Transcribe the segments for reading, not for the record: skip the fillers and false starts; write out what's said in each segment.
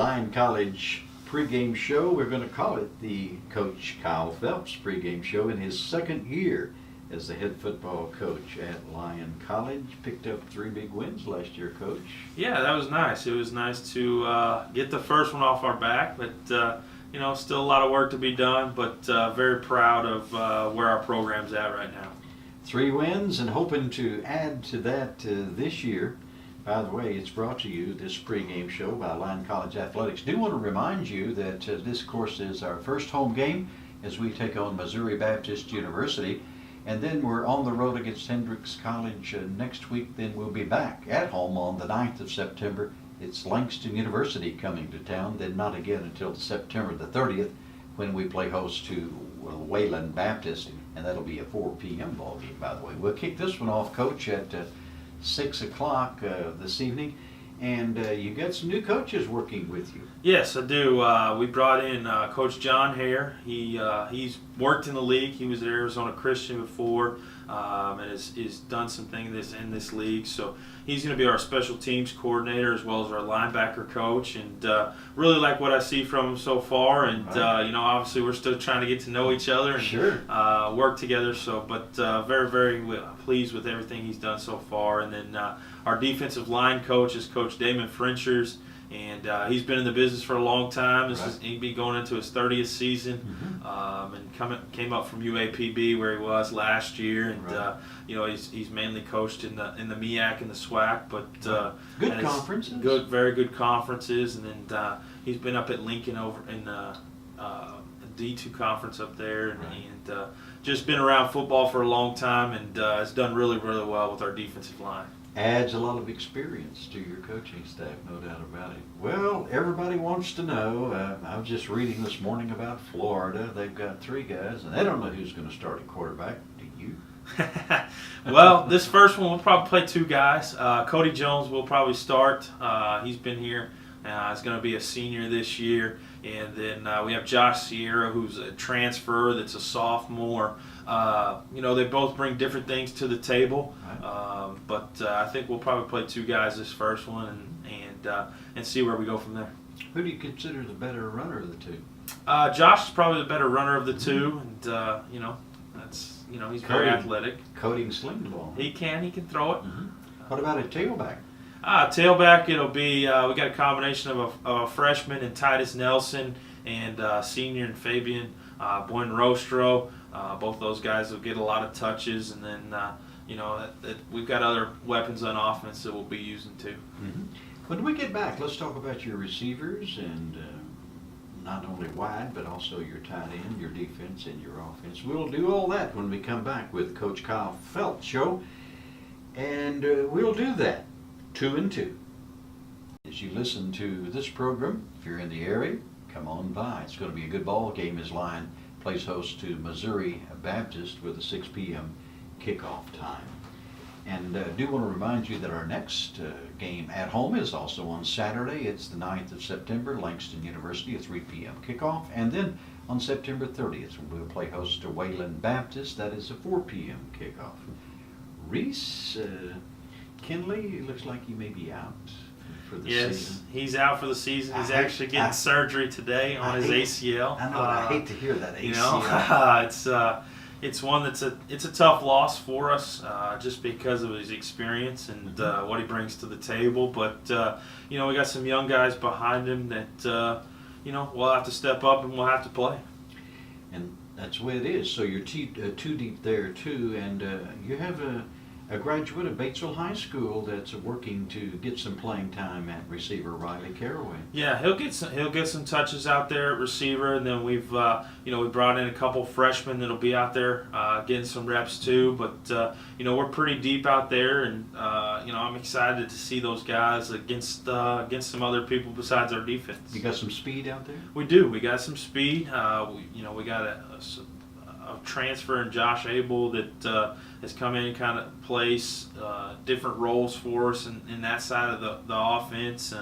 Lyon College pregame show. We're going to call it the Coach Kyle Phelps pregame show in his second year as the head football coach at Lyon College. Picked up 3 big wins last year, Coach. Yeah, that was nice. It was nice to get the first one off our back, but still a lot of work to be done, but very proud of where our program's at right now. 3 wins and hoping to add to that this year. By the way, it's brought to you, this pregame show, by Lyon College Athletics. Do want to remind you that this, of course, is our first home game as we take on Missouri Baptist University. And then we're on the road against Hendrix College next week. Then we'll be back at home on the 9th of September. It's Langston University coming to town, then not again until September the 30th when we play host to Wayland Baptist. And that'll be a 4 p.m. ball game, by the way. We'll kick this one off, Coach, at 6 o'clock this evening, and you got some new coaches working with you. Yes, I do. We brought in Coach John Hare. He's worked in the league. He was at Arizona Christian before, and has done some things in this league. So he's going to be our special teams coordinator as well as our linebacker coach, and really like what I see from him so far. And obviously we're still trying to get to know each other and work together. So, but very, very pleased with everything he's done so far. And then our defensive line coach is Coach Damon Frenchers. And he's been in the business for a long time. He'd be going into his 30th season, and came up from UAPB where he was last year. And he's mainly coached in the MEAC and the SWAC, but good conferences, very good conferences. And then he's been up at Lincoln over in D2 conference up there, and just been around football for a long time, and has done really, really well with our defensive line. Adds a lot of experience to your coaching staff, no doubt about it. Well, everybody wants to know. I was just reading this morning about Florida. They've got 3 guys, and they don't know who's going to start at quarterback. Do you? Well, this first one we'll probably play 2 guys. Cody Jones will probably start. He's been here. He's going to be a senior this year. And then we have Josh Sierra, who's a transfer that's a sophomore. They both bring different things to the table. But I think we'll probably play 2 guys this first one and see where we go from there. Who do you consider the better runner of the 2? Josh is probably the better runner of the 2, and he's very athletic. Cody can sling the ball. He can throw it. What about a tailback? Tailback, it'll be we got a combination of a freshman in Titus Nelson and senior in Fabian Buenrostro. Both those guys will get a lot of touches, and then we've got other weapons on offense that we'll be using too. When we get back, let's talk about your receivers and not only wide, but also your tight end, your defense, and your offense. We'll do all that when we come back with Coach Kyle Phelps Show, and we'll do that 2 and 2. As you listen to this program, if you're in the area, come on by. It's going to be a good ball game as Lyon plays host to Missouri Baptist with a 6 p.m. kickoff time. And do want to remind you that our next game at home is also on Saturday. It's the 9th of September, Langston University, a 3 p.m. kickoff. And then on September 30th, we'll play host to Wayland Baptist. That is a 4 p.m. kickoff. Reese Kinley, it looks like he may be out for the season. Yes, he's out for the season. He's actually getting surgery today on his ACL. I know, I hate to hear that ACL. It's one that's a tough loss for us just because of his experience and what he brings to the table. But we got some young guys behind him that we'll have to step up and we'll have to play. And that's the way it is. So you're 2 deep there too, and you have a graduate of Batesville High School that's working to get some playing time at receiver, Riley Caraway. Yeah, he'll get some touches out there at receiver, and then we've we brought in a couple freshmen that'll be out there getting some reps too. But we're pretty deep out there, and I'm excited to see those guys against some other people besides our defense. You got some speed out there? We do. We got some speed. We got a transfer in Josh Abel that has come in and kind of plays different roles for us in that side of the offense.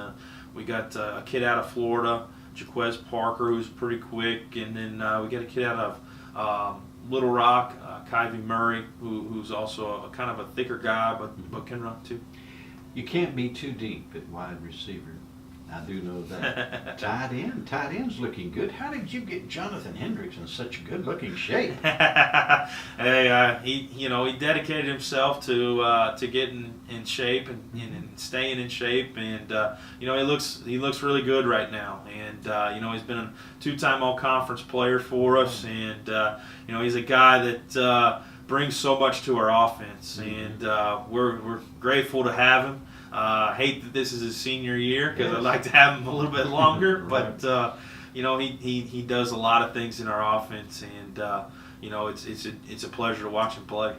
We got a kid out of Florida, Jaquez Parker, who's pretty quick, and then we got a kid out of Little Rock, Kyvie Murray, who's also a kind of a thicker guy, but can run too. You can't be too deep at wide receiver. I do know that. Tight end's looking good. How did you get Jonathan Hendricks in such good-looking shape? Hey, he dedicated himself to getting in shape and staying in shape, and he looks really good right now. And he's been a two-time All-Conference player for us, and he's a guy that brings so much to our offense, and we're grateful to have him. Hate that this is his senior year because I'd like to have him a little bit longer, Right. but he does a lot of things in our offense, and it's a pleasure to watch him play.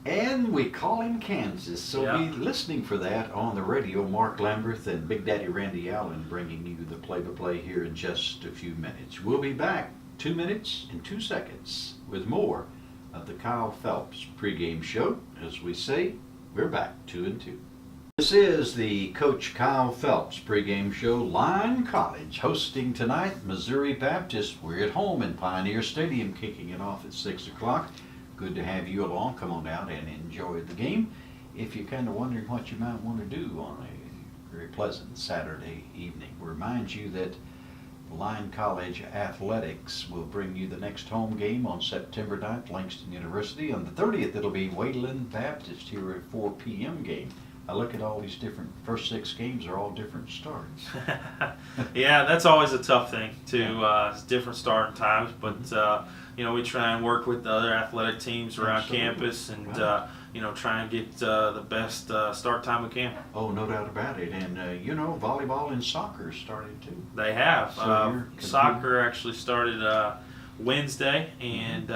And we call him Kansas, so Yeah. be listening for that on the radio. Mark Lamberth and Big Daddy Randy Allen bringing you the play-by-play here in just a few minutes. We'll be back 2 minutes and 2 seconds with more of the Kyle Phelps pregame show. As we say, we're back 2 and 2. This is the Coach Kyle Phelps pregame show. Lyon College hosting tonight Missouri Baptist. We're at home in Pioneer Stadium, kicking it off at 6 o'clock. Good to have you along. Come on out and enjoy the game. If you're kind of wondering what you might want to do on a very pleasant Saturday evening, we remind you that Lyon College Athletics will bring you the next home game on September 9th, Langston University. On the 30th, it'll be Wayland Baptist here at 4 p.m. game. I look at all these different, first 6 games are all different starts. Yeah, that's always a tough thing too. Different starting times, but we try and work with the other athletic teams around Absolutely. campus, and Right. try and get the best start time we can. Oh, no doubt about it. And, volleyball and soccer started too. They have. So you're competing? Soccer actually started Wednesday, and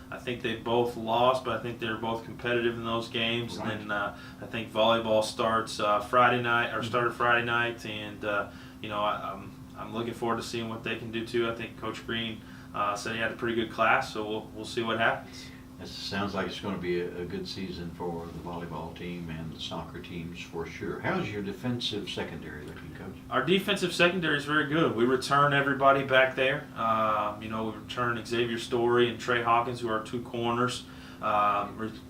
I think they both lost, but I think they're both competitive in those games. Right. And then I think volleyball starts Friday night, or started Friday night, and I'm looking forward to seeing what they can do too. I think Coach Green said he had a pretty good class, so we'll see what happens. It sounds like it's going to be a good season for the volleyball team and the soccer teams for sure. How's your defensive secondary looking, Coach? Our defensive secondary is very good. We return everybody back there. We return Xavier Story and Trey Hawkins, who are 2 corners.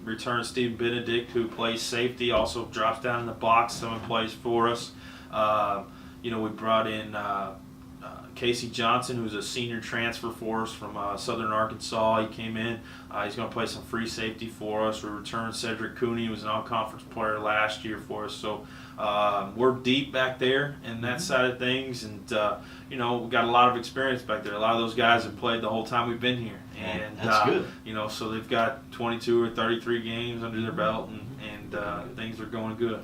Return Steve Benedict, who plays safety, also drops down in the box. Someone plays for us. We brought in Casey Johnson, who's a senior transfer for us from Southern Arkansas. He came in. He's going to play some free safety for us. We returned Cedric Cooney, who was an all-conference player last year for us. So we're deep back there in that side of things, and we've got a lot of experience back there. A lot of those guys have played the whole time we've been here, and that's good. So they've got 22 or 33 games under their belt, and things are going good.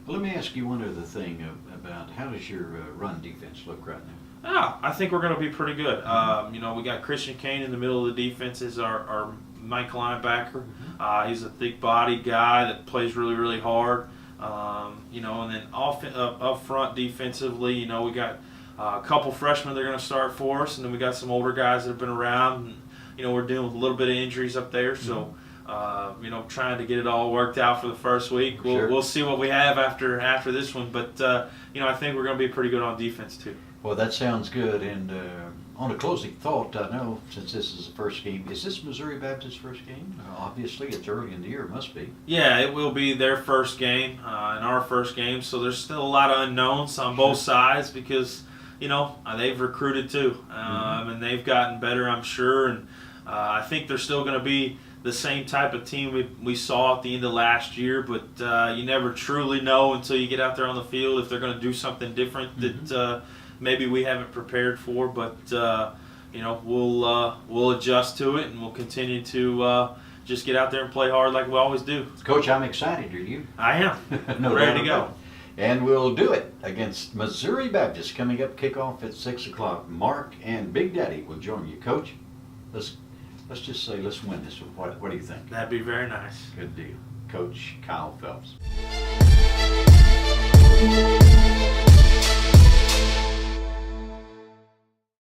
Well, let me ask you one other thing about how does your run defense look right now? I think we're going to be pretty good. We got Christian Kane in the middle of the defense as our Mike linebacker. He's a thick-bodied guy that plays really, really hard. And then up front defensively, we got a couple freshmen that are going to start for us, and then we got some older guys that have been around. And, we're dealing with a little bit of injuries up there, so trying to get it all worked out for the first week. We'll see what we have after this one, but I think we're going to be pretty good on defense too. Well, that sounds good. And on a closing thought, I know since this is the first game, is this Missouri Baptist's first game? Obviously, it's early in the year. It must be. Yeah, it will be their first game and our first game, so there's still a lot of unknowns on both sides because, they've recruited too, and they've gotten better, I'm sure, and I think they're still going to be the same type of team we saw at the end of last year, but you never truly know until you get out there on the field if they're going to do something different that maybe we haven't prepared for. But we'll adjust to it, and we'll continue to just get out there and play hard like we always do. Coach, I'm excited. Are you? I am. No Ready doubt to go. about it. And we'll do it against Missouri Baptist coming up, kickoff at 6 o'clock. Mark and Big Daddy will join you. Coach, let's just say let's win this one. What do you think? That'd be very nice. Good deal. Coach Kyle Phelps.